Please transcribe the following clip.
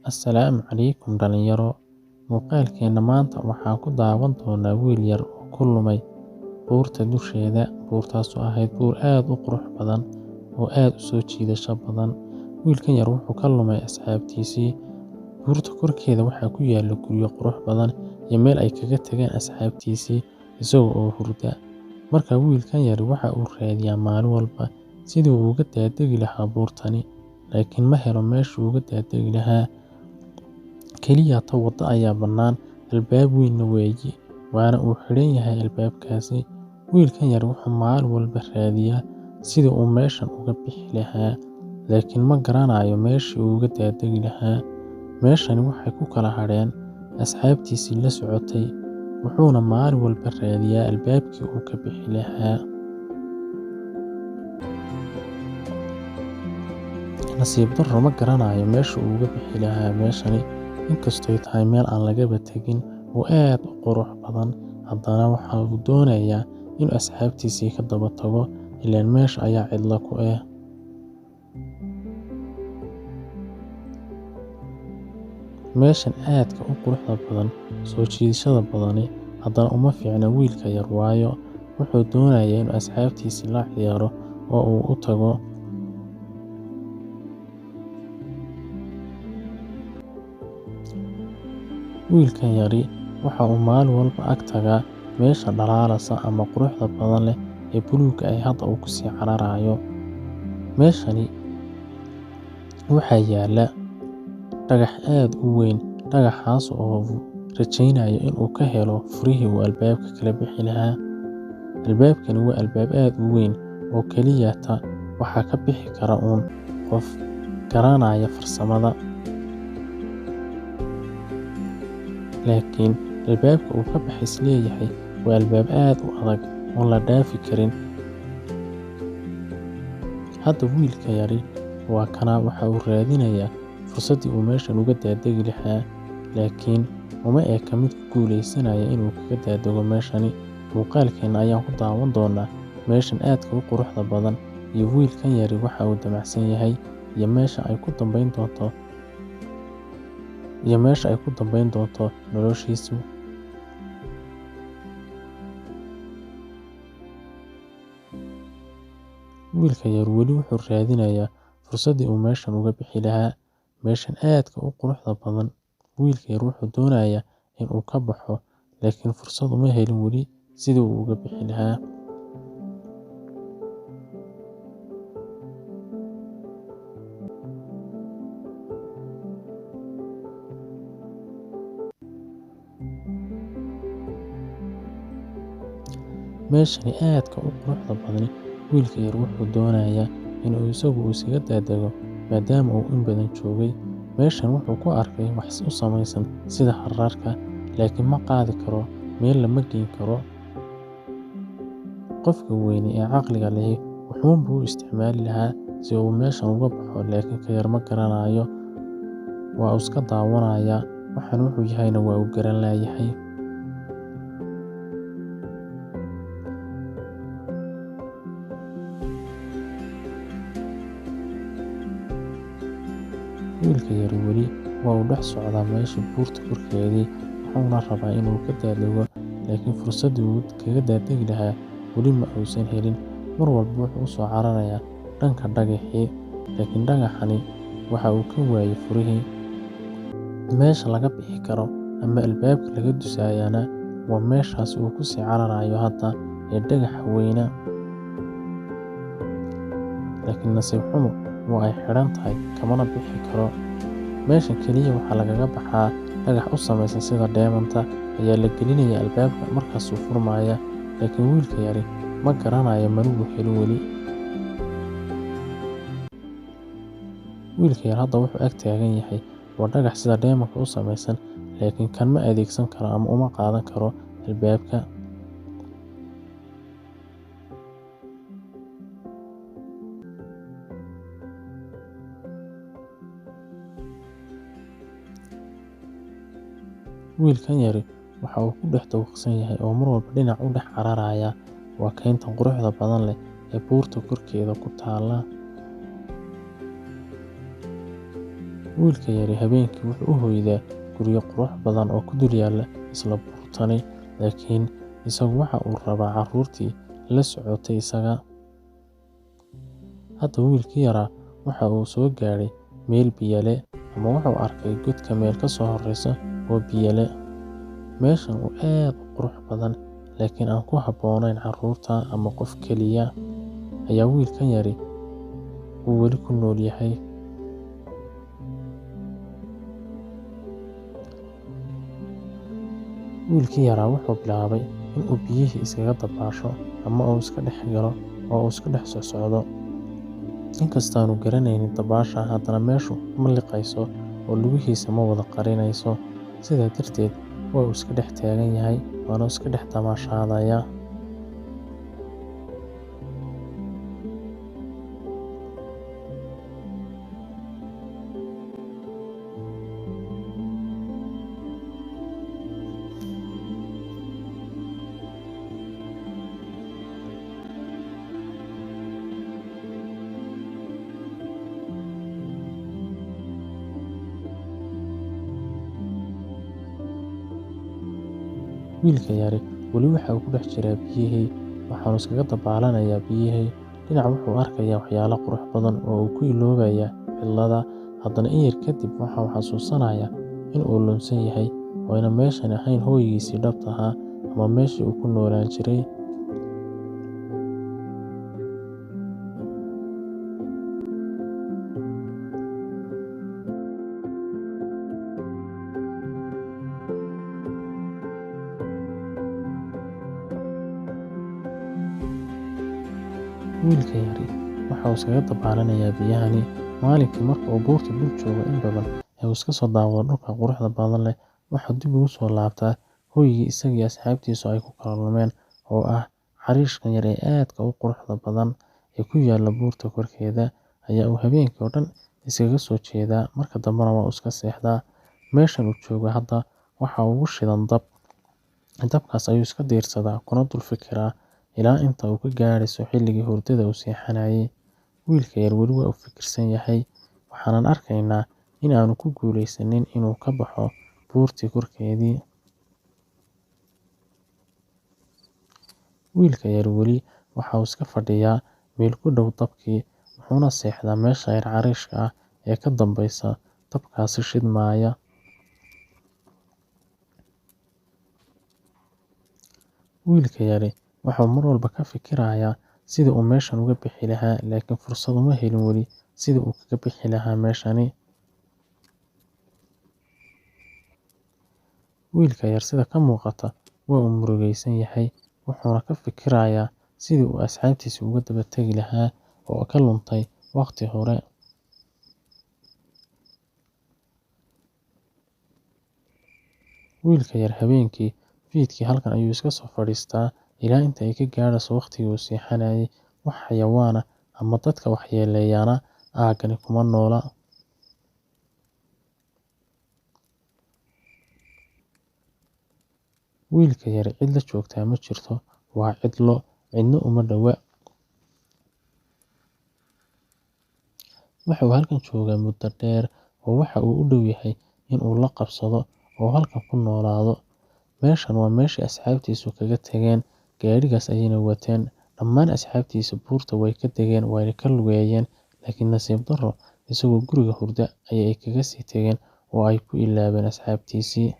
Assalaamu calaykum dhalinyaro. Muuqaalkeena maanta waxaan ku daawan doonaa wiil yar oo ku lumay buurta dusheeda. Buurtaasoo ahayd buur aad u qurux badan oo aad u soo jiidasho badan. Wiilkan yar wuxuu ka lumay asxaabtiisii. Buurta korkeeda waxaa ku yaalla guryo qurux badan iyo meel ay kaga tageen asxaabtiisii isaga oo hurda. Markaa wiilkan yar waxa uu raadiyaa maalin walba sidii uu uga daadegi lahaa buurtani, laakiin ma helo meeshii uu uga daadegi lahaa. Kaliya ta waddo ayaa bannaan, albaab weynna weeyi, waana uu xidhan yahay albaabkaasi. Wiilkan yar wuxuu maalin walba raadiyaa sidii uu meeshan uga bixi lahaa, laakiin ma garanayo meeshii uu uga daadegi lahaa. Meeshani waxay ku kala hadheen asxaabtiisii la socotay, wuxuuna maalin walba raadiyaa albaabkii uu ka bixi lahaa. Nasiib darro ma garanayo meesha uu uga bixi lahaa meeshani. Inkastoo ay tahay meel aan lagaba tagin oo aad u qurux badan, haddana waxa uu doonayaa inuu asxaabtiisii ka daba tago, ileen meesha ayaa cidla ku ah. Meeshan aadka u quruxda badan, soo jiidashada badani, haddana uma fiicna wiilka yar, waayo wuxuu doonayaa inuu asxaabtiisii la ciyaaro oo uu u tago. Wiilkan yari waxa uu maalin walba ag tagaa meesha dhalaalasa ama quruxda badan leh ee buluugga ay hadda uu ku sii cararayo. Meeshani waxaa yaalla dhagax aad u weyn, dhagaxaas oo rajaynayo inuu ka helo furihii uu albaabka kala bixi lahaa. Albaabkani waa albaab aad u weyn oo kaliya waxaa ka bixi kara qof garanaya farsamada. Laakiin albaabka uu ka baxays leeyahay waa albaab aad u adag oo la dhaafi karin. Hadda wiilka yari waa kana waxa uu raadinayaa fursaddii uu meeshan uga daadegi lahaa, laakiin uma eka mid ku guuleysanaya inuu kaga daadego meeshani. Muuqaalkeena ayaan ku daawan doonaa meeshan aadka u quruxda badan iyo wiilkan yari waxa uu damacsan yahay iyo meesha ay ku dambeyn doonto noloshiisu. Wiilka yar weli wuxuu raadinayaa fursaddii uu meeshan uga bixi lahaa. Meeshan aadka u quruxda badan, wiilka yar wuxuu doonayaa inuu ka baxo, laakiin fursad uma helin weli sidii uu uga bixi lahaa. Meeshani aadka u quruxda badani, wiilka yar wuxuu doonayaa inuu isagu iskaga daadego maadaama uu in badan joogay. Meeshan wuxuu ku arkay wax u samaysan sida hararka, laakiin ma qaadi karo, meel lama geyn karo. Qofka weyni ee caqliga lehi wuxuun buu isticmaali lahaa si uu meeshan uga baxo, laakiin ka yar ma garanayo. Waa uu iska daawanayaa, waxaan wuxuu yahayna waa uu garan laayahay. Wiilka yar weli waa uu dhex socdaa meesha buurta korkeedii, wuxuuna rabaa inuu ka daadego, laakiin fursaddii uu kaga daadegi lahaa weli ma uusan helin. Mar walba wuxuu u soo cararayaa dhanka dhagaxii, laakiin dhagaxani waxa uu ka waayay furihii. Meesha laga bixi karo ama albaabka laga dusaayana waa meeshaas uu ku sii cararayo hadda ee dhagaxa weyna. Laakiin nasiib xumo waa ay xidhan tahay, kamana bixi karo. Meeshan kaliya waxaa lagaga baxaa dhagax u samaysan sida dheemanta ayaa la gelinayaa albaabka, markaasuu furmaya. Laakiin wiilka yari ma garanayo mana uu helo weli. Wiilka yar hadda wuxuu ag taagan yahay waa dhagax sida dheemanka u samaysan, laakiin kan ma adeegsan karo ama uma qaadan karo albaabka. Wiilkan yari waxa uu ku dhex dawaqsan yahay oo mar walba dhinac u dhex cararaya waa kayntan quruxda badan leh ee buurta korkeeda ku taalla. Wiilka yari habeenkii wuxuu u hoydaa guryo qurux badan oo ku dul yaalla isla buurtani, laakiin isagu waxa uu rabaa carruurtii la socotay isaga. Hadda wiilkii yaraa waxa uu soo gaadhay meel biyo leh, ama wuxuu arkay godka meel ka soo horreysa oo biyo leh. Meeshan oo aad u qurux badan, laakiin aan ku habboonayn carruurta ama qof keliya, ayaa wiilkan yari uu weli ku nool yahay. Wiilkii yaraa wuxuu bilaabay in uu biyihii iskaga dabaasho, ama uu iska dhex galo oo uu iska dhex socsocdo. Inkastaanu garanaynin dabaasha, haddana meeshu ma liqayso oo lugihiisa ma wada qarinayso. Sidaa darteed waa uu iska dhex taagan yahay, waana iska dhex tamaashaadaya. Wiilka yari weli waxa uu ku dhex jiraa biyihii, waxaanu iskaga dabaalanayaa biyihii. Dhinac wuxuu arkayaa waxyaalo qurux badan oo uu ku iloobayaa cidlada. Haddana in yar kadib waxa uu xasuusanayaa in uu lunsan yahay, oo ayna meeshan ahayn hooygiisii dhabta ahaa ama meeshii uu ku noolaan jiray. Wiilka yari waxa uu iskaga dabaalanayaa biyahani. Maalinkii marka uu buurta dul joogo in badan ee uu iska soo daawado dhulka quruxda badan leh, waxaa dib ugu soo laabtaa hoygii isagii asxaabtiisu ay ku kala lumeen, oo ah xariishkan yar ee aadka u quruxda badan ee ku yaalla buurta korkeeda. Ayaa uu habeenkii oo dhan iskaga soo jeedaa, marka dambena waa uu iska seexdaa. Meeshan uu joogo hadda waxa ugu shidan dab. Dabkaas ayuu iska diirsadaa kuna dul fikiraa ilaa inta uu ka gaadhayso xilligii hurdada uu seexanayay. Wiilka yar weli waa uu fikirsan yahay, waxaanan arkaynaa in aanu ku guuleysanin inuu ka baxo buurtii korkeedii. Wiilka yar weli waxa uu iska fadhiyaa meel ku dhow dabkii, wuxuuna seexdaa meesha yar cariishka ah ee ka dambeysa dabkaasi shidmaya. Wiilka yari wuxuu mar walba ka fikirayaa sidii uu meeshan uga bixi lahaa, laakiin fursad uma helin weli sidii uu kaga bixi lahaa meeshani. Wiilka yar sida ka muuqata waa uu murugaysan yahay, wuxuuna ka fikirayaa sidii uu asxaabtiisa uga daba tegi lahaa oo ka luntay waqti hore. Wiilka yar habeenkii fiidkii halkan ayuu iska soo fadhiistaa ilaa inta ay ka gaadhayso waqtigii uu seexanayay. Wax xayawaana ama dadka waxyeeleeyana aaggani kuma noola. Wiilka yari cid la joogtaa ma jirto, waa cidlo, cidna uma dhowa. Waxa uu halkan joogaa muddo dheer, oo waxa uu u dhow yahay in uu la qabsado oo halkan ku noolaado. Meeshan waa meeshii asxaabtiisu kaga tageen, gaadhigaas ayayna wateen. Dhammaan asxaabtiisa buurta way ka tageen, wayna ka lugeeyeen, laakiin nasiib darro isagoo guriga hurda ayay kaga sii tageen oo ay ku ilaabeen asxaabtiisii.